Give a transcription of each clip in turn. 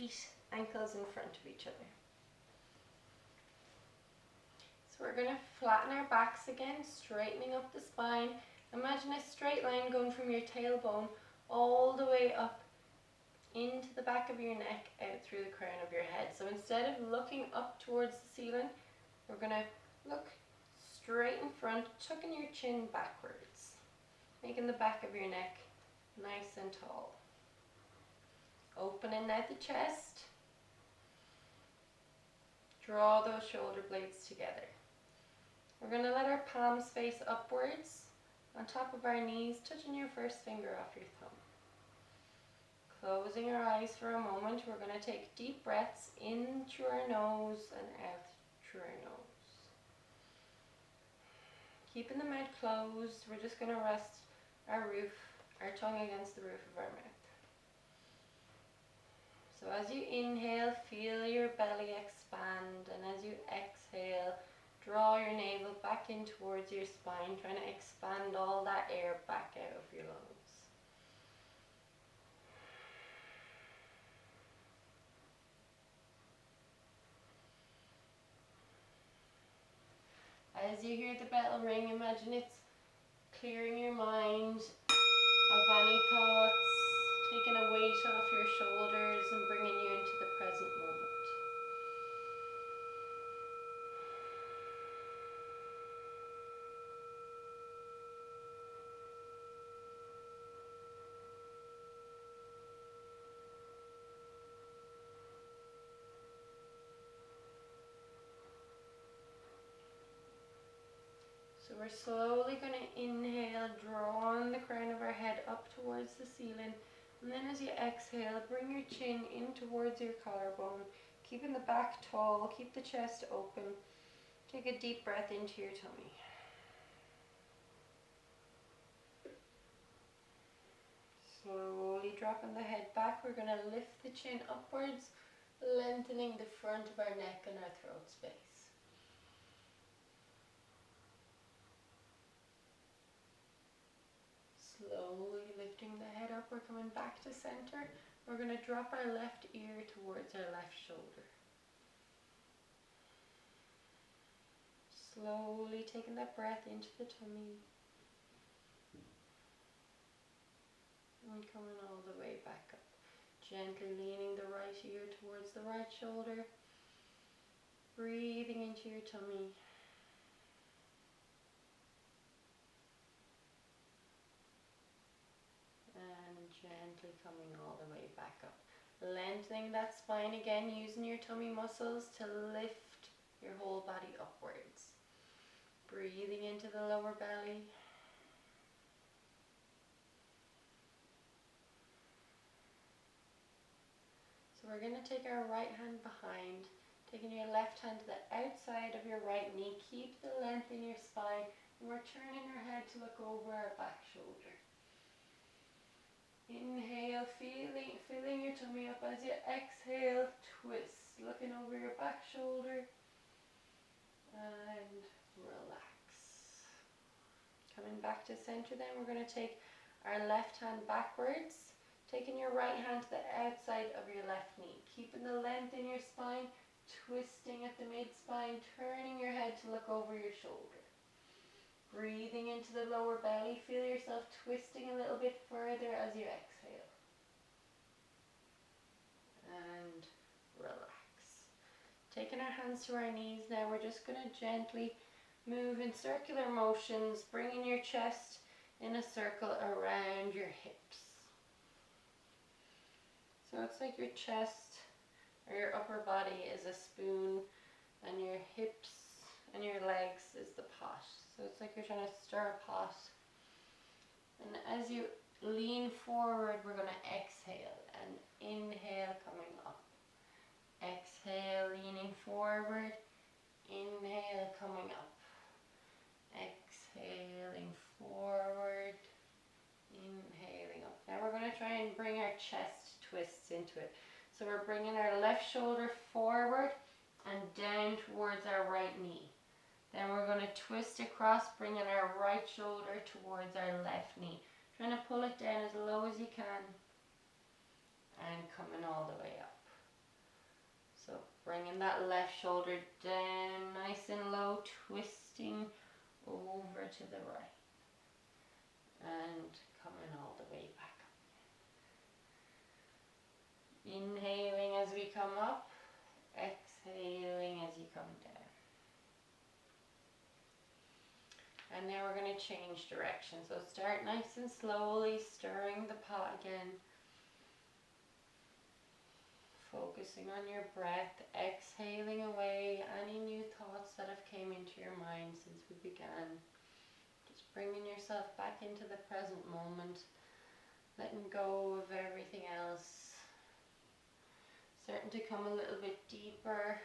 feet, ankles in front of each other. So we're going to flatten our backs again, straightening up the spine. Imagine a straight line going from your tailbone all the way up into the back of your neck, out through the crown of your head. So instead of looking up towards the ceiling, we're going to look straight in front, tucking your chin backwards, making the back of your neck nice and tall. Opening out the chest. Draw those shoulder blades together. We're going to let our palms face upwards on top of our knees, touching your first finger off your thumb. Closing our eyes for a moment, we're going to take deep breaths in through our nose and out through our nose. Keeping the mouth closed, we're just going to rest our tongue against the roof of our mouth. So as you inhale, feel your belly expand, and as you exhale, draw your navel back in towards your spine, trying to expand all that air back out of your lungs. As you hear the bell ring, imagine it's clearing your mind of any thoughts, taking a weight off your shoulders and bringing you into the present moment. So we're slowly going to inhale, drawing the crown of our head up towards the ceiling. And then as you exhale, bring your chin in towards your collarbone, keeping the back tall, keep the chest open. Take a deep breath into your tummy. Slowly dropping the head back, we're going to lift the chin upwards, lengthening the front of our neck and our throat space. Slowly lifting the head up, we're coming back to center. We're going to drop our left ear towards our left shoulder. Slowly taking that breath into the tummy. And coming all the way back up. Gently leaning the right ear towards the right shoulder. Breathing into your tummy. And gently coming all the way back up. Lengthening that spine again, using your tummy muscles to lift your whole body upwards. Breathing into the lower belly. So we're going to take our right hand behind, taking your left hand to the outside of your right knee. Keep the length in your spine, and we're turning our head to look over our back shoulder. Inhale, filling your tummy up. As you exhale, twist, looking over your back shoulder, and relax. Coming back to center then, we're going to take our left hand backwards, taking your right hand to the outside of your left knee, keeping the length in your spine, twisting at the mid-spine, turning your head to look over your shoulder. Breathing into the lower belly, feel yourself twisting a little bit further as you exhale. And relax. Taking our hands to our knees now, we're just going to gently move in circular motions, bringing your chest in a circle around your hips. So it's like your chest or your upper body is a spoon and your hips and your legs is the pot. So it's like you're trying to stir a pot. And as you lean forward, we're going to exhale and inhale coming up. Exhale, leaning forward. Inhale, coming up. Exhaling forward. Inhaling up. Now we're going to try and bring our chest twists into it. So we're bringing our left shoulder forward and down towards our right knee. Then we're going to twist across, bringing our right shoulder towards our left knee. Trying to pull it down as low as you can. And coming all the way up. Bringing that left shoulder down nice and low, twisting over to the right. And coming all the way back up. Inhaling as we come up, exhaling as you come down. And now we're going to change direction. So start nice and slowly, stirring the pot again. Focusing on your breath, exhaling away any new thoughts that have came into your mind since we began. Just bringing yourself back into the present moment, letting go of everything else. Starting to come a little bit deeper,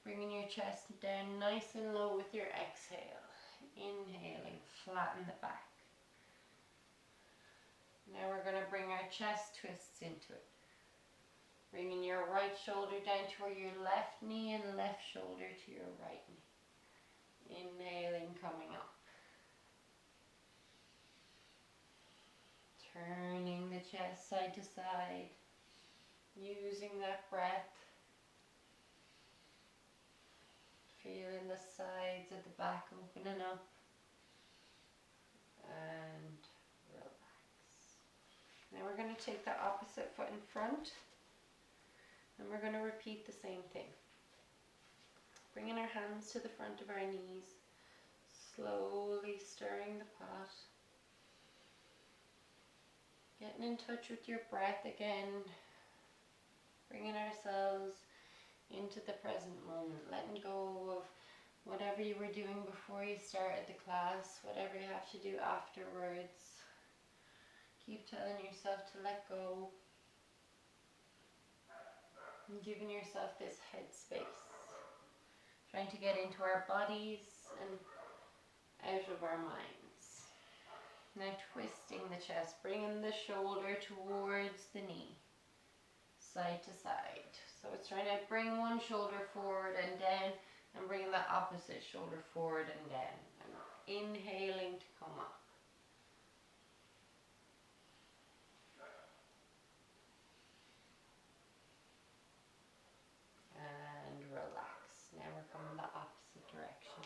bringing your chest down nice and low with your exhale. Inhaling, flatten the back. Now we're going to bring our chest twists into it. Bringing your right shoulder down toward your left knee and left shoulder to your right knee. Inhaling, coming up. Turning the chest side to side. Using that breath. Feeling the sides of the back opening up. And relax. Now we're going to take the opposite foot in front. And we're going to repeat the same thing. Bringing our hands to the front of our knees. Slowly stirring the pot. Getting in touch with your breath again. Bringing ourselves into the present moment. Letting go of whatever you were doing before you started the class. Whatever you have to do afterwards. Keep telling yourself to let go. And giving yourself this headspace. Trying to get into our bodies and out of our minds. Now twisting the chest, bringing the shoulder towards the knee. Side to side. So it's trying to bring one shoulder forward and down and bringing the opposite shoulder forward and down. And inhaling to come up. And relax. Now we're coming the opposite direction.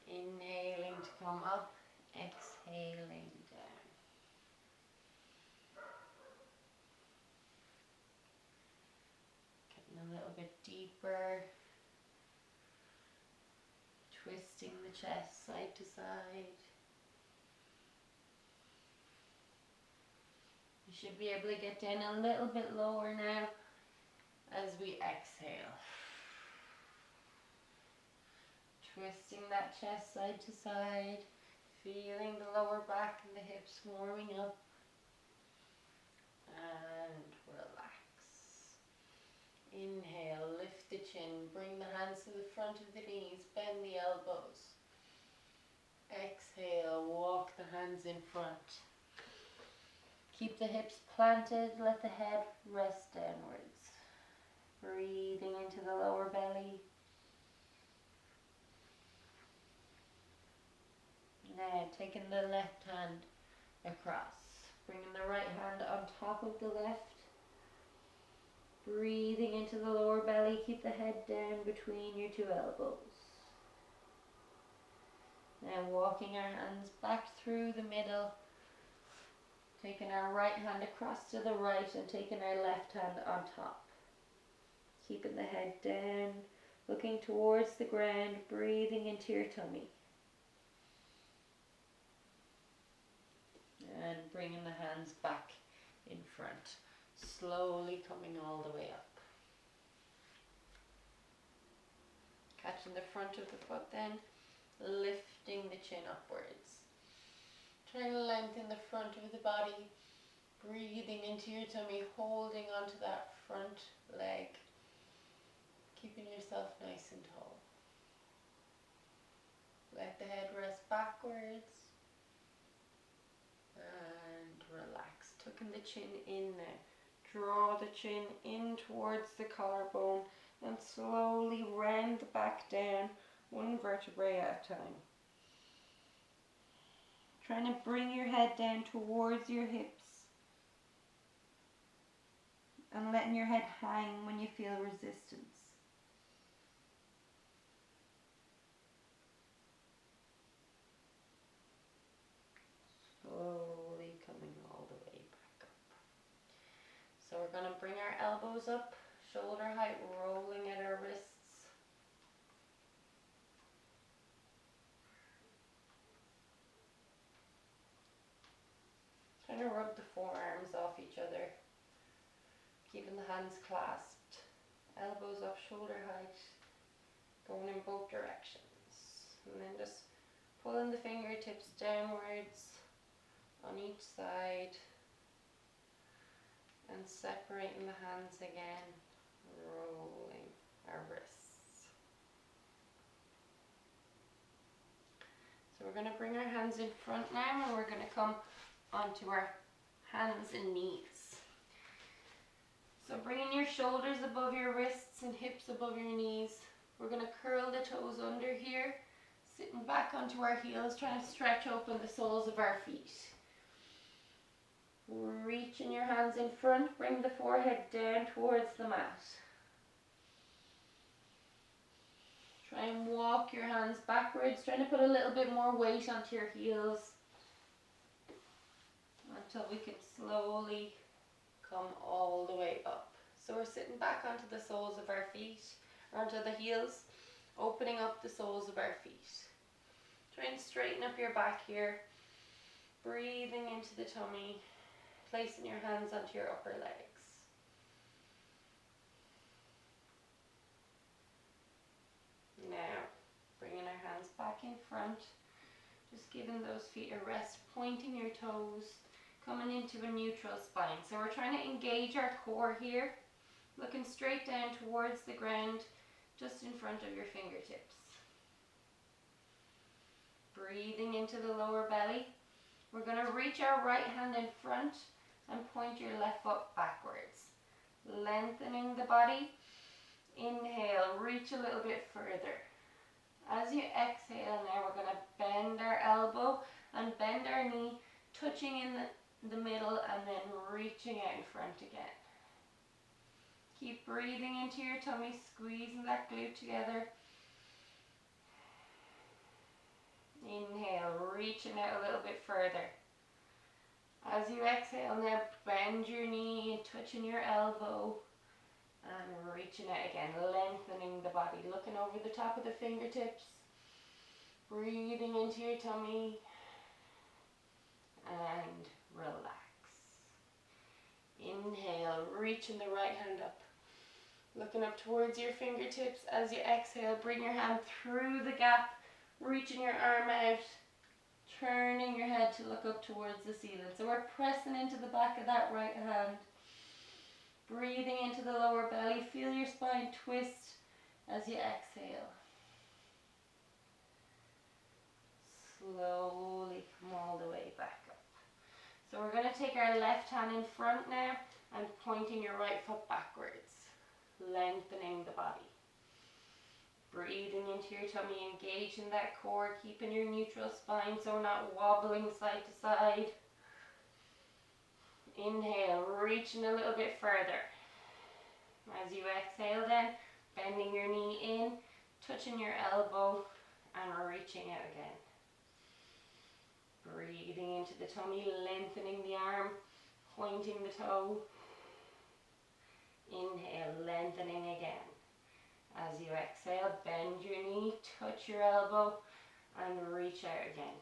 Inhaling to come up, exhaling down. Getting a little bit deeper. Twisting the chest side to side. You should be able to get down a little bit lower now as we exhale. Twisting that chest side to side, feeling the lower back and the hips warming up. And relax. Inhale, lift the chin, bring the hands to the front of the knees, bend the elbows. Exhale, walk the hands in front. Keep the hips planted, let the head rest downwards. Breathing into the lower belly. Now taking the left hand across, bringing the right hand on top of the left. Breathing into the lower belly, keep the head down between your two elbows. Now walking our hands back through the middle, taking our right hand across to the right and taking our left hand on top. Keeping the head down, looking towards the ground, breathing into your tummy. And bringing the hands back in front, slowly coming all the way up. Catching the front of the foot then, lifting the chin upwards. Trying to lengthen the front of the body, breathing into your tummy, holding onto that front leg, keeping yourself nice and tall. Let the head rest backwards. And relax, tucking the chin in now. Draw the chin in towards the collarbone and slowly round the back down, one vertebrae at a time. Trying to bring your head down towards your hips. and letting your head hang when you feel resistance. Slowly coming all the way back up. So we're going to bring our elbows up, shoulder height, rolling at our wrists. Trying to rub the forearms off each other, keeping the hands clasped, elbows up, shoulder height, going in both directions. And then just pulling the fingertips downwards on each side and separating the hands again, rolling our wrists. So we're going to bring our hands in front now, and we're going to come onto our hands and knees. So bringing your shoulders above your wrists and hips above your knees. We're going to curl the toes under here, sitting back onto our heels, trying to stretch open the soles of our feet. Reaching your hands in front, bring the forehead down towards the mat. Try and walk your hands backwards, trying to put a little bit more weight onto your heels until we can slowly come all the way up. So we're sitting back onto the soles of our feet, or onto the heels, opening up the soles of our feet. Try and straighten up your back here, breathing into the tummy, placing your hands onto your upper legs. Now, bringing our hands back in front, just giving those feet a rest, pointing your toes, coming into a neutral spine. So we're trying to engage our core here, looking straight down towards the ground, just in front of your fingertips. Breathing into the lower belly. We're going to reach our right hand in front and point your left foot backwards. Lengthening the body. Inhale, reach a little bit further. As you exhale now, we're going to bend our elbow and bend our knee, touching in the middle and then reaching out in front again. Keep breathing into your tummy, squeezing that glute together. Inhale, reaching out a little bit further. As you exhale now, bend your knee, touching your elbow, and reaching out again, lengthening the body, looking over the top of the fingertips, breathing into your tummy, and relax. Inhale, reaching the right hand up, looking up towards your fingertips. As you exhale, bring your hand through the gap, reaching your arm out, turning your head to look up towards the ceiling. So we're pressing into the back of that right hand. Breathing into the lower belly. Feel your spine twist as you exhale. Slowly come all the way back up. So we're going to take our left hand in front now and pointing your right foot backwards. Lengthening the body. Breathing into your tummy, engaging that core, keeping your neutral spine so we're not wobbling side to side. Inhale, reaching a little bit further. As you exhale then, bending your knee in, touching your elbow and reaching out again. Breathing into the tummy, lengthening the arm, pointing the toe. Inhale, lengthening again. As you exhale, bend your knee, touch your elbow, and reach out again.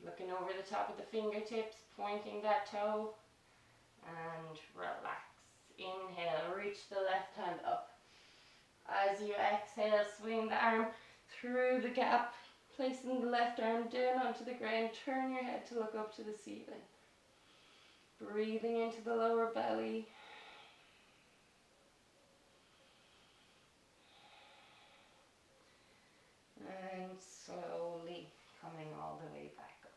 Looking over the top of the fingertips, pointing that toe, and relax. Inhale, reach the left hand up. As you exhale, swing the arm through the gap, placing the left arm down onto the ground. Turn your head to look up to the ceiling. Breathing into the lower belly. And slowly coming all the way back up.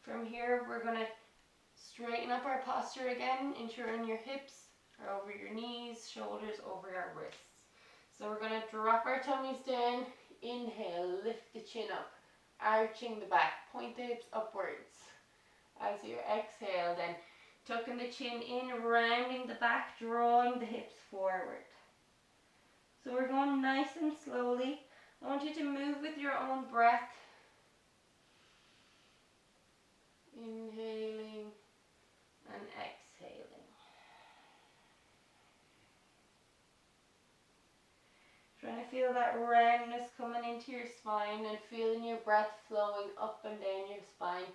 From here, we're going to straighten up our posture again, ensuring your hips are over your knees, shoulders over our wrists. So we're going to drop our tummies down. Inhale, lift the chin up, arching the back, point the hips upwards. As you exhale, then tucking the chin in, rounding the back, drawing the hips forward. So we're going nice and slowly. I want you to move with your own breath. Inhaling and exhaling. Trying to feel that roundness coming into your spine and feeling your breath flowing up and down your spine,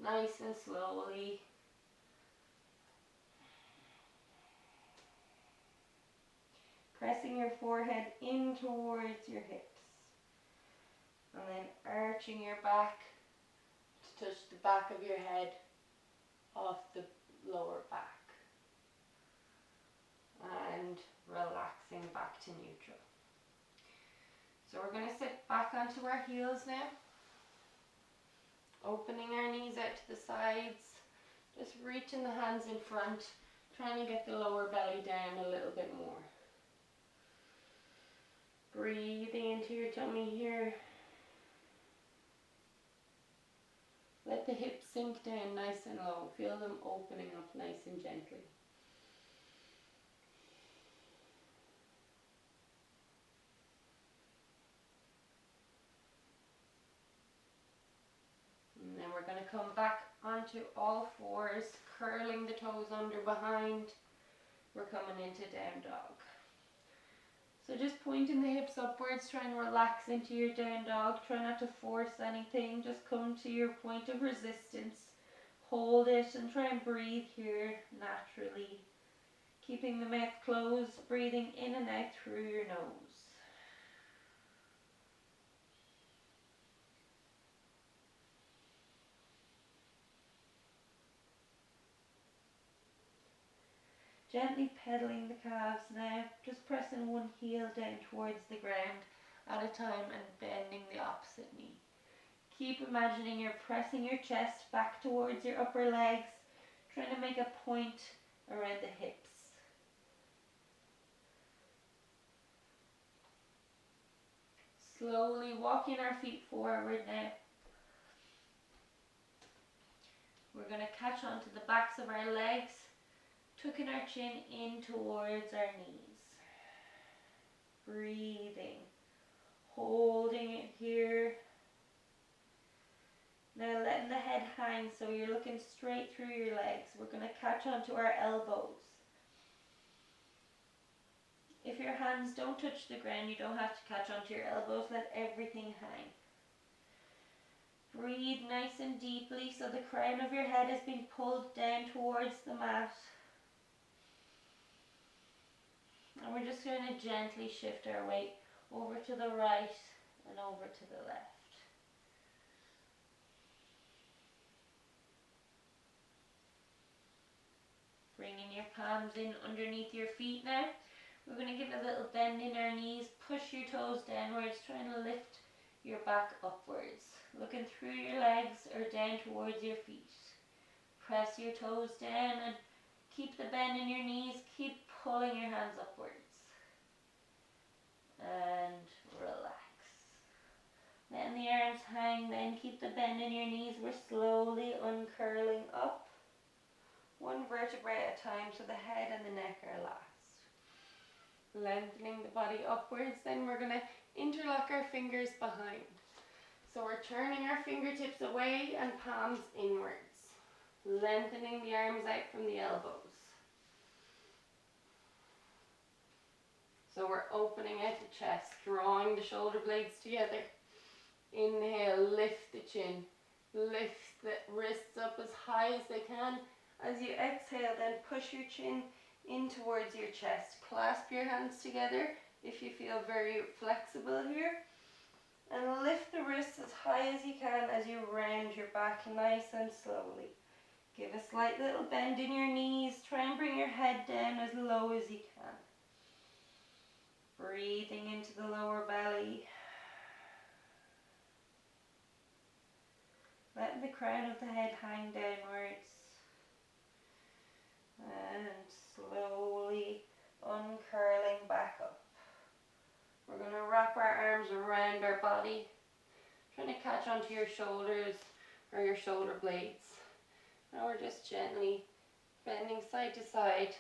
nice and slowly. Pressing your forehead in towards your hips. And then arching your back to touch the back of your head off the lower back. And relaxing back to neutral. So we're going to sit back onto our heels now. Opening our knees out to the sides. Just reaching the hands in front. Trying to get the lower belly down a little bit more. Breathing into your tummy here. Let the hips sink down nice and low. Feel them opening up nice and gently. And then we're going to come back onto all fours, curling the toes under behind. We're coming into down dog. So just pointing the hips upwards, trying to relax into your down dog. Try not to force anything, just come to your point of resistance. Hold it and try and breathe here naturally. Keeping the mouth closed, breathing in and out through your nose. Gently pedaling the calves now, just pressing one heel down towards the ground at a time and bending the opposite knee. Keep imagining you're pressing your chest back towards your upper legs, trying to make a point around the hips. Slowly walking our feet forward now. We're going to catch onto the backs of our legs, tucking our chin in towards our knees. Breathing, holding it here. Now letting the head hang so you're looking straight through your legs. We're going to catch onto our elbows. If your hands don't touch the ground, you don't have to catch onto your elbows. Let everything hang. Breathe nice and deeply so the crown of your head is being pulled down towards the mat. And we're just going to gently shift our weight over to the right and over to the left. Bringing your palms in underneath your feet now. We're going to give a little bend in our knees. Push your toes downwards, trying to lift your back upwards. Looking through your legs or down towards your feet. Press your toes down and keep the bend in your knees. Keep pulling your hands upwards. And relax. Letting the arms hang, then keep the bend in your knees. We're slowly uncurling up. One vertebrae at a time so the head and the neck are last. Lengthening the body upwards, then we're going to interlock our fingers behind. So we're turning our fingertips away and palms inwards. Lengthening the arms out from the elbows. So we're opening out the chest, drawing the shoulder blades together. Inhale, lift the chin. Lift the wrists up as high as they can. As you exhale, then push your chin in towards your chest. Clasp your hands together if you feel very flexible here. And lift the wrists as high as you can as you round your back nice and slowly. Give a slight little bend in your knees. Try and bring your head down as low as you can. Breathing into the lower belly. Letting the crown of the head hang downwards. And slowly uncurling back up. We're going to wrap our arms around our body, trying to catch onto your shoulders or your shoulder blades. Now we're just gently bending side to side.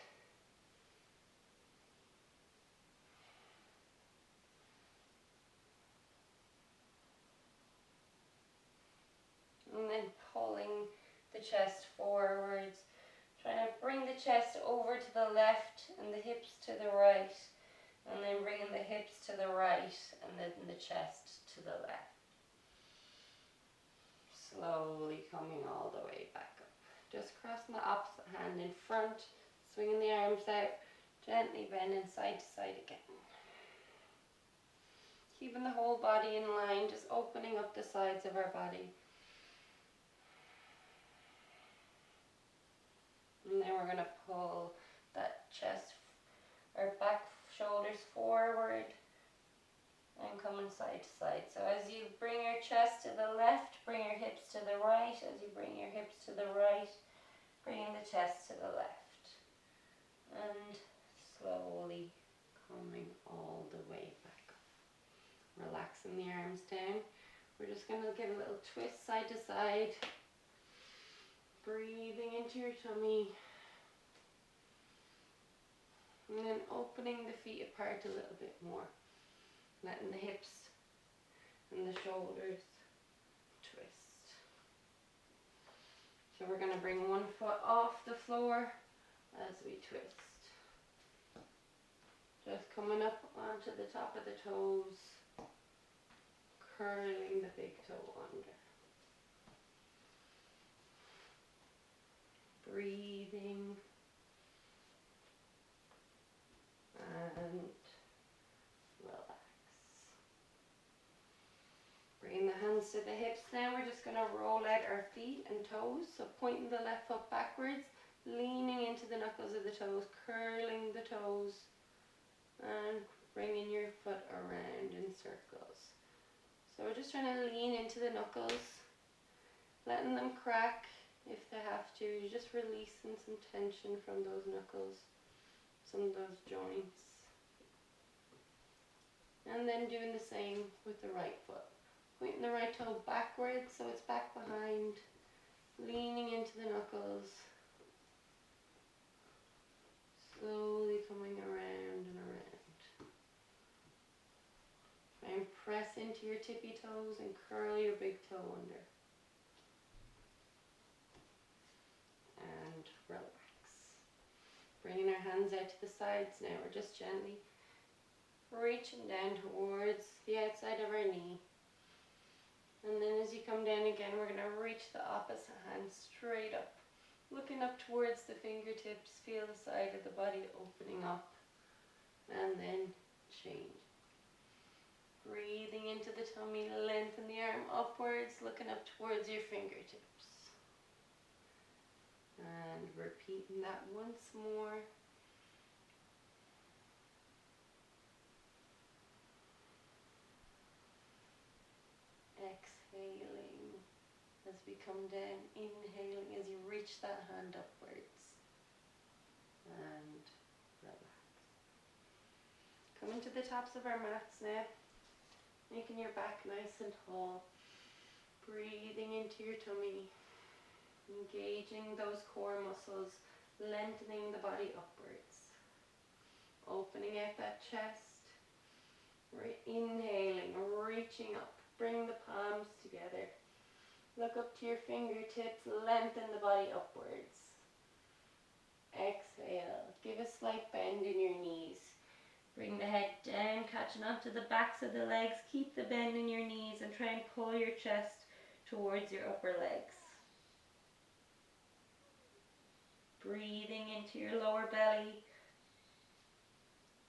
And then pulling the chest forwards. Trying to bring the chest over to the left and the hips to the right. And then bringing the hips to the right and then the chest to the left. Slowly coming all the way back up. Just crossing the opposite hand in front, swinging the arms out, gently bending side to side again. Keeping the whole body in line, just opening up the sides of our body. And then we're going to pull that chest, our back shoulders forward and coming side to side. So as you bring your chest to the left, bring your hips to the right. As you bring your hips to the right, bringing the chest to the left. And slowly coming all the way back up. Relaxing the arms down. We're just going to give a little twist side to side. Breathing into your tummy. And then opening the feet apart a little bit more. Letting the hips and the shoulders twist. So we're going to bring one foot off the floor as we twist. Just coming up onto the top of the toes. Curling the big toe under. Breathing and relax. Bring the hands to the hips now. We're just going to roll out our feet and toes. So pointing the left foot backwards, leaning into the knuckles of the toes, curling the toes and bringing your foot around in circles. So we're just trying to lean into the knuckles, letting them crack. If they have to, you're just releasing some tension from those knuckles, some of those joints. And then doing the same with the right foot. Pointing the right toe backwards so it's back behind, leaning into the knuckles. Slowly coming around and around. Try and press into your tippy toes and curl your big toe under. And relax. Bringing our hands out to the sides now. We're just gently reaching down towards the outside of our knee. And then as you come down again, we're going to reach the opposite hand straight up. Looking up towards the fingertips, feel the side of the body opening up. And then change. Breathing into the tummy, lengthen the arm upwards, looking up towards your fingertips. And repeating that once more. Exhaling as we come down, inhaling as you reach that hand upwards. And relax. Coming to the tops of our mats now, making your back nice and tall. Breathing into your tummy. Engaging those core muscles, lengthening the body upwards. Opening out that chest. Inhaling, reaching up. Bring the palms together. Look up to your fingertips, lengthen the body upwards. Exhale. Give a slight bend in your knees. Bring the head down, catching onto the backs of the legs. Keep the bend in your knees and try and pull your chest towards your upper legs. Breathing into your lower belly.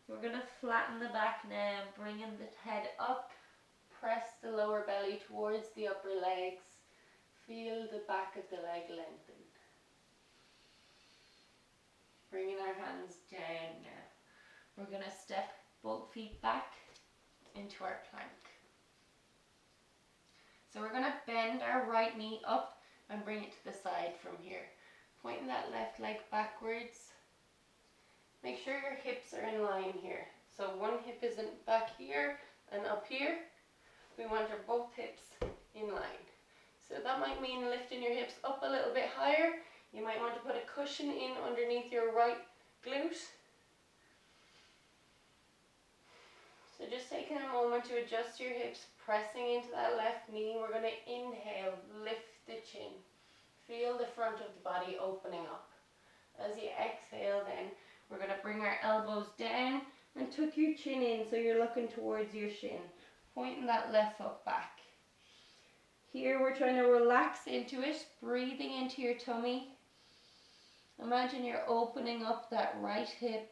We're going to flatten the back now, bringing the head up. Press the lower belly towards the upper legs. Feel the back of the leg lengthen. Bringing our hands down now. We're going to step both feet back into our plank. So we're going to bend our right knee up and bring it to the side from here. Pointing that left leg backwards. Make sure your hips are in line here. So one hip isn't back here and up here. We want our both hips in line. So that might mean lifting your hips up a little bit higher. You might want to put a cushion in underneath your right glute. So just taking a moment to adjust your hips, pressing into that left knee. We're going to inhale, lift the chin. Feel the front of the body opening up. As you exhale then, we're going to bring our elbows down and tuck your chin in so you're looking towards your shin. Pointing that left foot back. Here we're trying to relax into it, breathing into your tummy. Imagine you're opening up that right hip.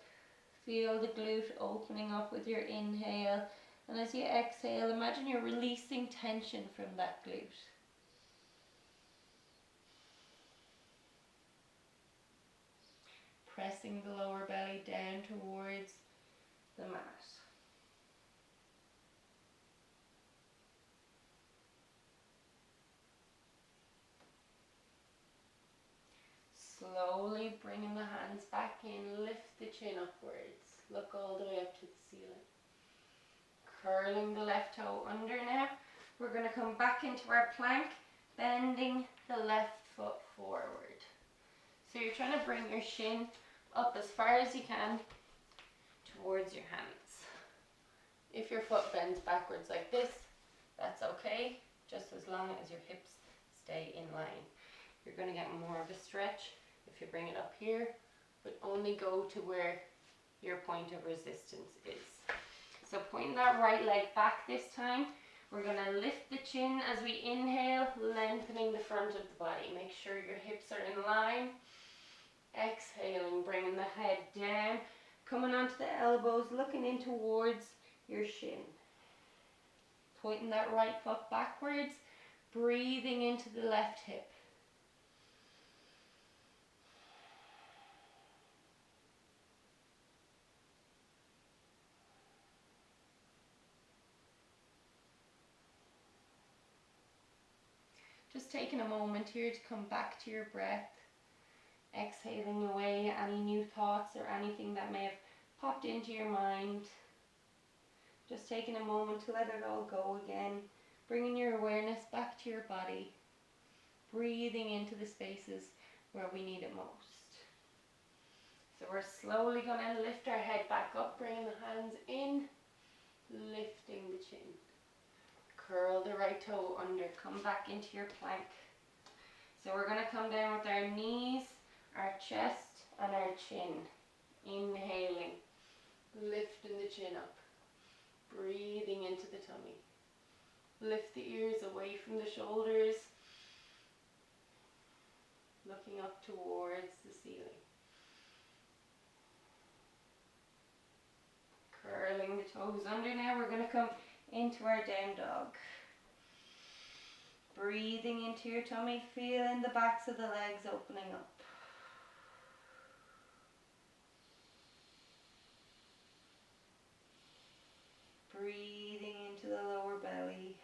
Feel the glute opening up with your inhale. And as you exhale, imagine you're releasing tension from that glute. Pressing the lower belly down towards the mat. Slowly bringing the hands back in, lift the chin upwards. Look all the way up to the ceiling. Curling the left toe under now. We're going to come back into our plank, bending the left foot forward. So you're trying to bring your shin up as far as you can towards your hands. If your foot bends backwards like this, that's okay, just as long as your hips stay in line. You're going to get more of a stretch if you bring it up here, but only go to where your point of resistance is. So pointing that right leg back this time. We're going to lift the chin as we inhale, lengthening the front of the body. Make sure your hips are in line. Exhaling, bringing the head down, coming onto the elbows, looking in towards your shin. Pointing that right foot backwards, breathing into the left hip. Just taking a moment here to come back to your breath. Exhaling away any new thoughts or anything that may have popped into your mind. Just taking a moment to let it all go again. Bringing your awareness back to your body. Breathing into the spaces where we need it most. So we're slowly going to lift our head back up, bringing the hands in, lifting the chin. Curl the right toe under, come back into your plank. So we're going to come down with our knees, our chest and our chin. Inhaling, lifting the chin up, breathing into the tummy. Lift the ears away from the shoulders, looking up towards the ceiling. Curling the toes under now. We're going to come into our down dog. Breathing into your tummy, feeling the backs of the legs opening up. Breathing into the lower belly.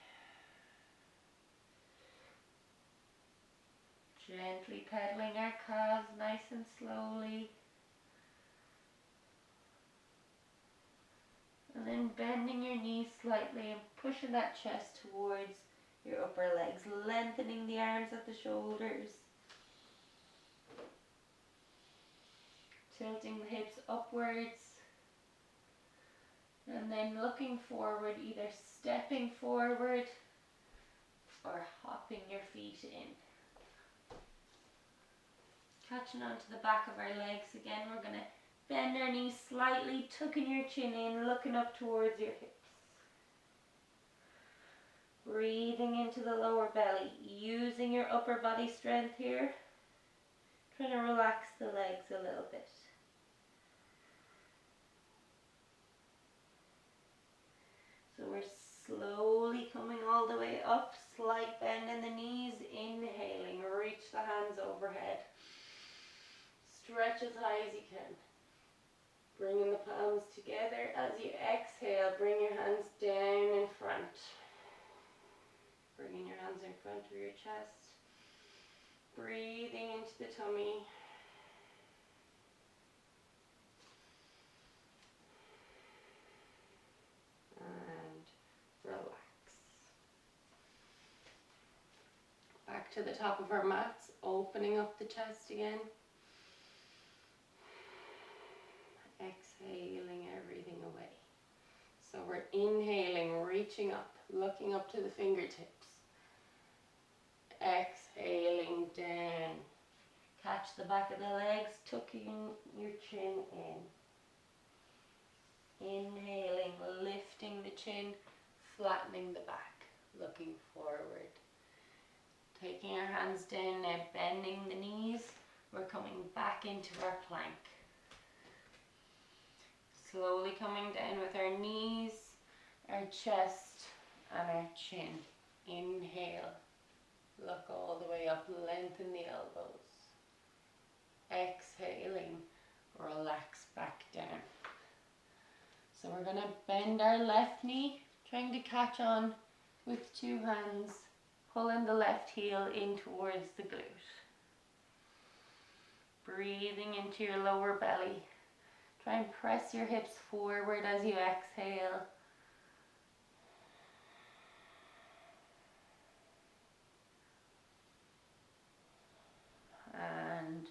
Gently pedaling our calves nice and slowly. And then bending your knees slightly and pushing that chest towards your upper legs, lengthening the arms at the shoulders. Tilting the hips upwards. And then looking forward, either stepping forward or hopping your feet in. Catching onto the back of our legs again, we're going to bend our knees slightly, tucking your chin in, looking up towards your hips. Breathing into the lower belly, using your upper body strength here. Trying to relax the legs a little bit. So we're slowly coming all the way up, slight bend in the knees, inhaling, reach the hands overhead. Stretch as high as you can. Bringing the palms together. As you exhale, bring your hands down in front. Bringing your hands in front of your chest. Breathing into the tummy. And relax. Back back to the top of our mats, opening up the chest again. Exhaling everything away. So we're inhaling, reaching up, looking up to the fingertips. Exhaling down. Catch the back of the legs, tucking your chin in. Inhaling, lifting the chin, flattening the back, looking forward. Taking our hands down now, bending the knees. We're coming back into our plank. Slowly coming down with our knees, our chest, and our chin. Inhale. Look all the way up, lengthen the elbows. Exhaling, relax back down. So we're going to bend our left knee, trying to catch on with 2 hands, pulling the left heel in towards the glute. Breathing into your lower belly. Try and press your hips forward as you exhale. And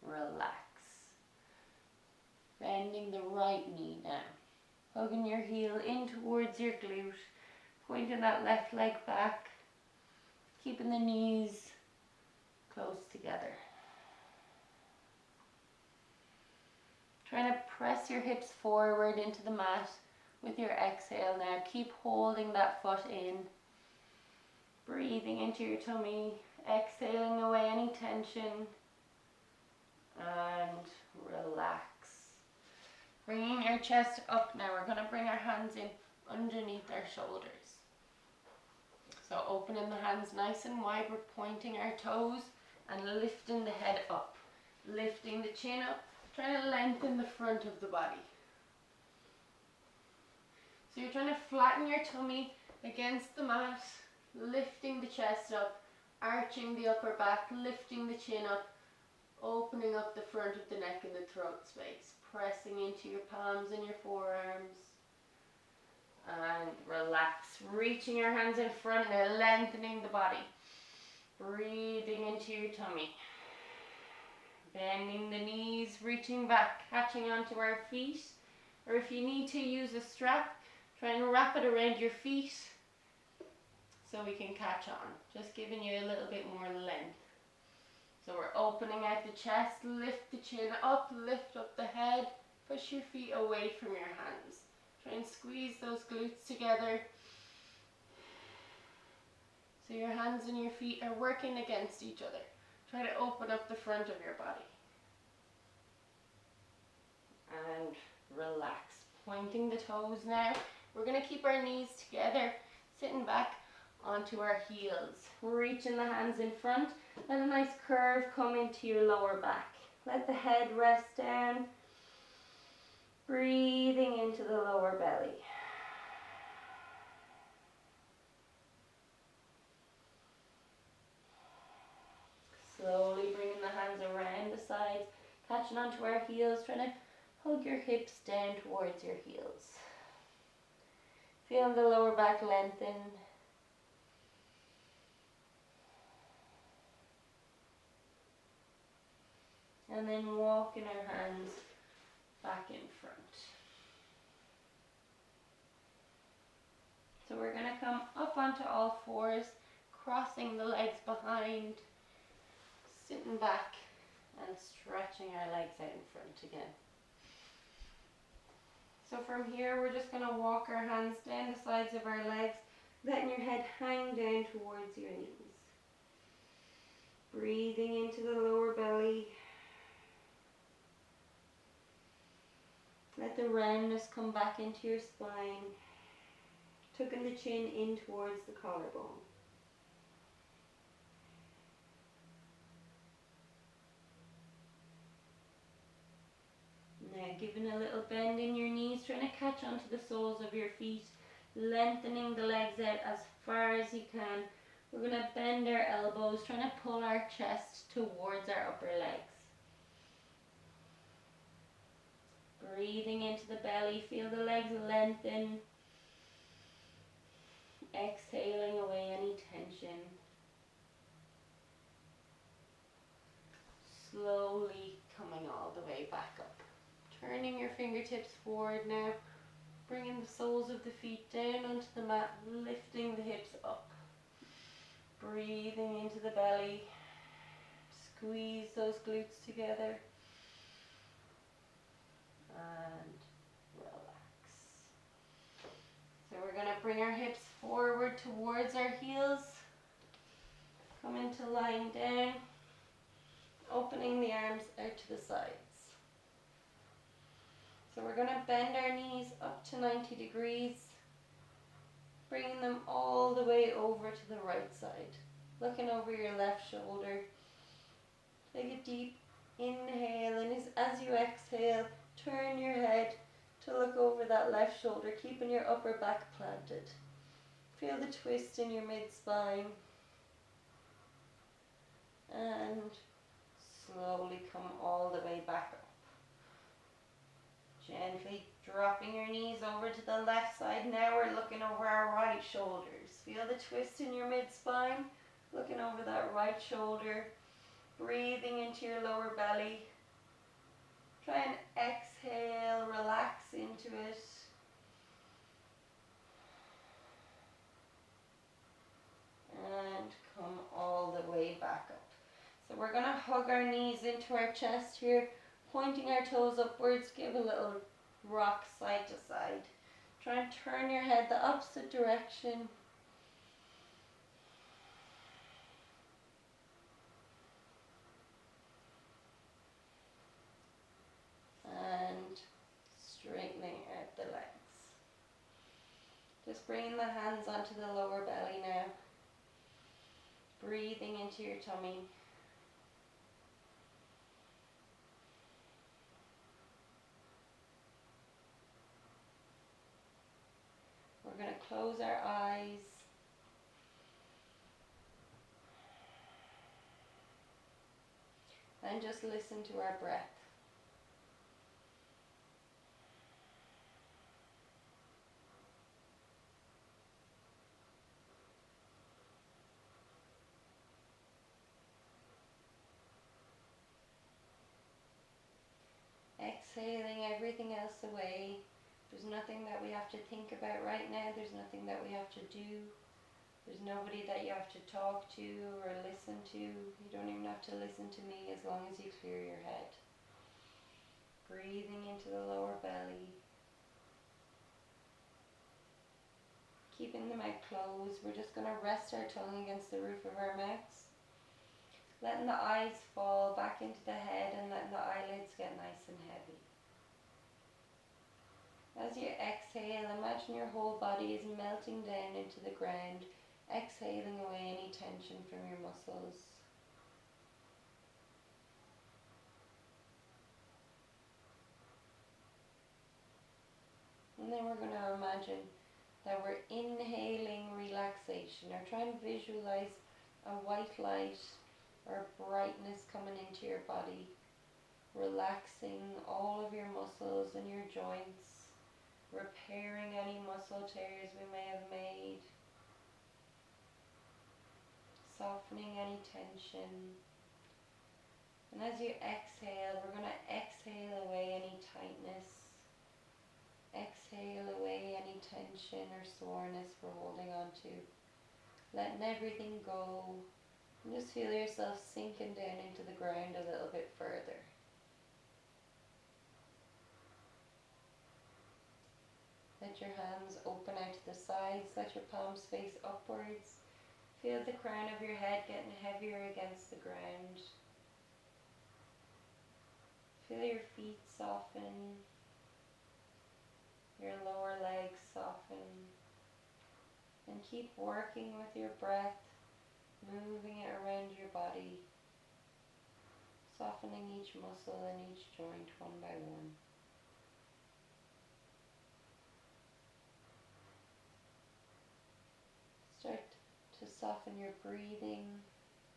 relax. Bending the right knee now. Hugging your heel in towards your glute. Pointing that left leg back. Keeping the knees close together. Trying to press your hips forward into the mat with your exhale now. Keep holding that foot in. Breathing into your tummy. Exhaling away any tension. And relax. Bringing our chest up now. We're going to bring our hands in underneath our shoulders. So opening the hands nice and wide. We're pointing our toes and lifting the head up. Lifting the chin up. Trying to lengthen the front of the body. So you're trying to flatten your tummy against the mat, lifting the chest up, arching the upper back, lifting the chin up, opening up the front of the neck and the throat space, pressing into your palms and your forearms. And relax, reaching your hands in front now, lengthening the body. Breathing into your tummy. Bending the knees, reaching back, catching onto our feet. Or if you need to use a strap, try and wrap it around your feet so we can catch on. Just giving you a little bit more length. So we're opening out the chest, lift the chin up, lift up the head, push your feet away from your hands. Try and squeeze those glutes together. So your hands and your feet are working against each other. Try to open up the front of your body. And relax. Pointing the toes now. We're going to keep our knees together, sitting back onto our heels. Reaching the hands in front. Let a nice curve come into your lower back. Let the head rest down. Breathing into the lower belly. Slowly bringing the hands around the sides, catching onto our heels, trying to hug your hips down towards your heels. Feeling the lower back lengthen. And then walking our hands back in front. So we're going to come up onto all fours, crossing the legs behind, sitting back and stretching our legs out in front again. So from here we're just going to walk our hands down the sides of our legs, letting your head hang down towards your knees. Breathing into the lower belly. Let the roundness come back into your spine. Tucking the chin in towards the collarbone. Now giving a little bend in your knees, trying to catch onto the soles of your feet, lengthening the legs out as far as you can. We're going to bend our elbows, trying to pull our chest towards our upper legs. Breathing into the belly, feel the legs lengthen. Exhaling away any tension. slowly coming all the way back up. Turning your fingertips forward now, bringing the soles of the feet down onto the mat, lifting the hips up. Breathing into the belly, squeeze those glutes together, and relax. So we're going to bring our hips forward towards our heels, come into lying down, opening the arms out to the sides. So we're going to bend our knees up to 90 degrees, bringing them all the way over to the right side, looking over your left shoulder. Take a deep inhale, and as you exhale, turn your head to look over that left shoulder, keeping your upper back planted. Feel the twist in your mid-spine. And slowly come all the way back up. Gently dropping your knees over to the left side. Now we're looking over our right shoulders. Feel the twist in your mid-spine. Looking over that right shoulder. Breathing into your lower belly. Try and exhale, relax into it. And come all the way back up. So we're going to hug our knees into our chest here, pointing our toes upwards. Give a little rock side to side. Try and turn your head the opposite direction. And straightening out the legs. Just bringing the hands onto the lower belly now. Breathing into your tummy. We're going to close our eyes. And just listen to our breath. Exhaling everything else away. There's nothing that we have to think about right now. There's nothing that we have to do. There's nobody that you have to talk to or listen to. You don't even have to listen to me as long as you clear your head. Breathing into the lower belly. Keeping the mouth closed. We're just going to rest our tongue against the roof of our mouths. Letting the eyes fall back into the head and letting the eyelids get nice and heavy. As you exhale, imagine your whole body is melting down into the ground, exhaling away any tension from your muscles. And then we're going to imagine that we're inhaling relaxation, or try and visualize a white light or brightness coming into your body, relaxing all of your muscles and your joints, repairing any muscle tears we may have made, softening any tension. And as you exhale, we're going to exhale away any tightness, exhale away any tension or soreness we're holding on to, letting everything go. And just feel yourself sinking down into the ground a little bit further. Let your hands open out to the sides, let your palms face upwards. Feel the crown of your head getting heavier against the ground. Feel your feet soften, your lower legs soften. And keep working with your breath, moving it around your body, softening each muscle and each joint one by one. Start to soften your breathing,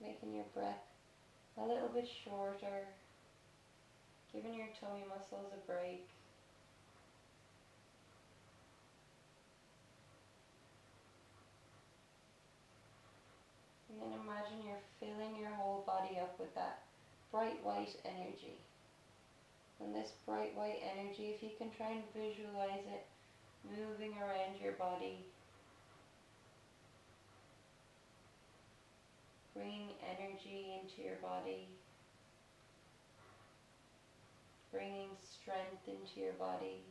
making your breath a little bit shorter, giving your tummy muscles a break. And then imagine you're filling your whole body up with that bright white energy. And this bright white energy, if you can try and visualize it moving around your body, bringing energy into your body, bringing strength into your body,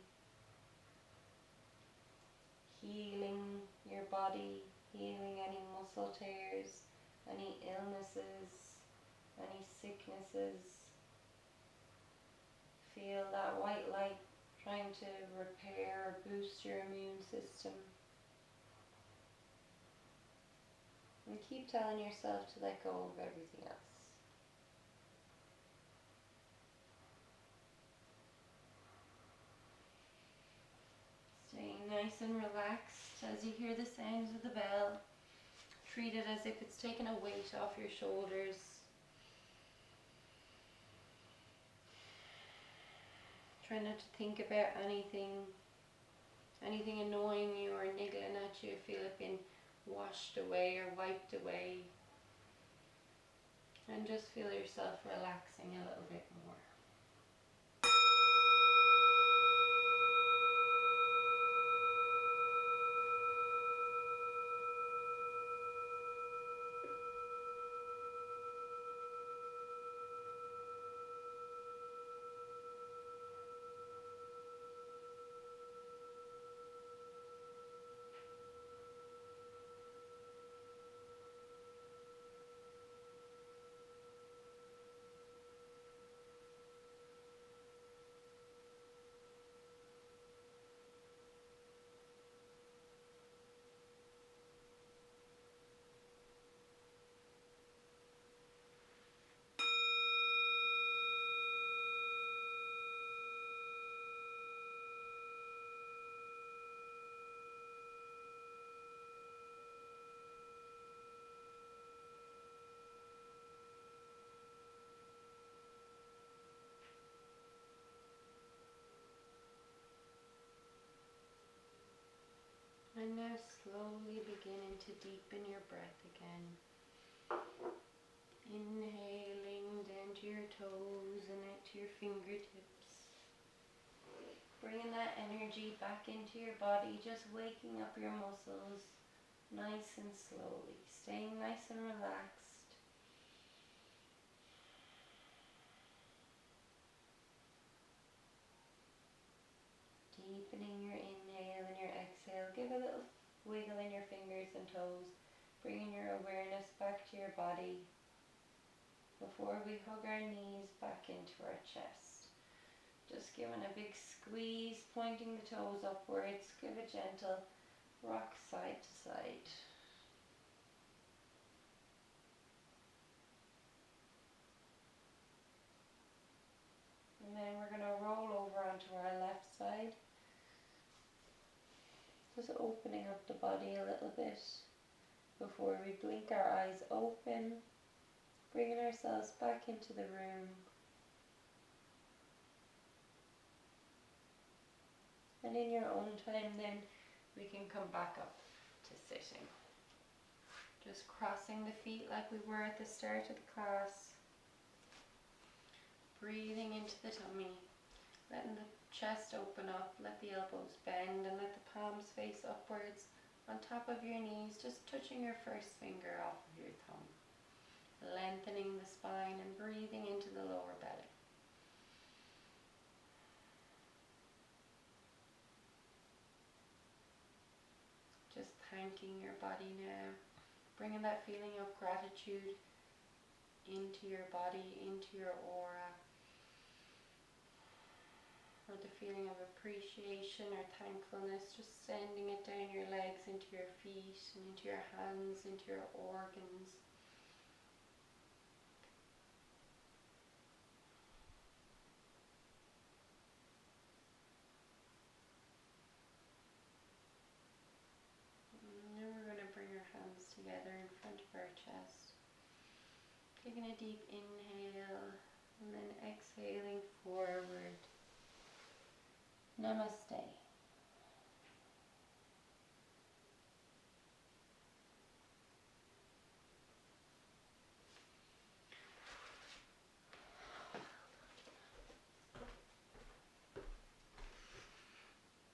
healing your body, healing any muscle tears, any illnesses, any sicknesses. Feel that white light trying to repair or boost your immune system. And keep telling yourself to let go of everything else. Staying nice and relaxed as you hear the sounds of the bell. Treat it as if it's taken a weight off your shoulders. Try not to think about anything annoying you or niggling at you. Feel it being washed away or wiped away. And just feel yourself relaxing a little bit more. And now slowly beginning to deepen your breath again. Inhaling down to your toes and out to your fingertips. Bringing that energy back into your body, just waking up your muscles nice and slowly. Staying nice and relaxed. Deepening your inhale and your exhale. Give a little wiggle in your fingers and toes. Bringing your awareness back to your body before we hug our knees back into our chest. Just giving a big squeeze, pointing the toes upwards. Give a gentle rock side to side. And then we're going to roll over onto our left side. Just opening up the body a little bit before we blink our eyes open, bringing ourselves back into the room. And in your own time then, we can come back up to sitting. Just crossing the feet like we were at the start of the class. Breathing into the tummy, letting the chest open up, let the elbows bend and let the palms face upwards on top of your knees, just touching your first finger off of your thumb. Lengthening the spine and breathing into the lower belly. Just thanking your body now, bringing that feeling of gratitude into your body, into your aura. Or the feeling of appreciation or thankfulness, just sending it down your legs, into your feet, and into your hands, into your organs. And then we're going to bring our hands together in front of our chest. Taking a deep inhale, and then exhaling forward. Namaste.